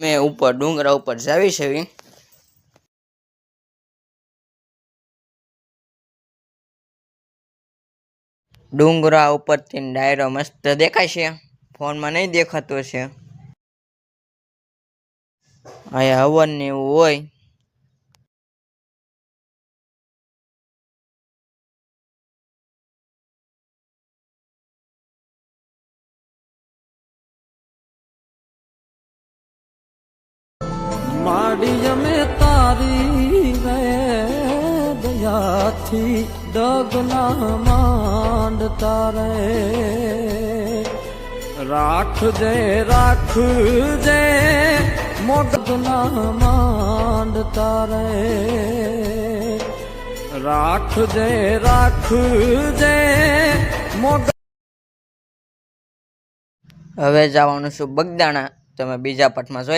મેં ઉપર ડુંગરા ઉપર જાવી છે. ડુંગરા ઉપરથી ડાયરો મસ્ત દેખાય છે. ફોનમાં નહીં દેખાતો છે. અહીંયા હવન ને એવું હોય. माड़ी में तारी वे दया थी डगना मांडता रे राख जे मोडगना मांडता रे राख जे मोड હવે જવાનું છું બગદાણા. તમે બીજા પાઠમાં જોઈ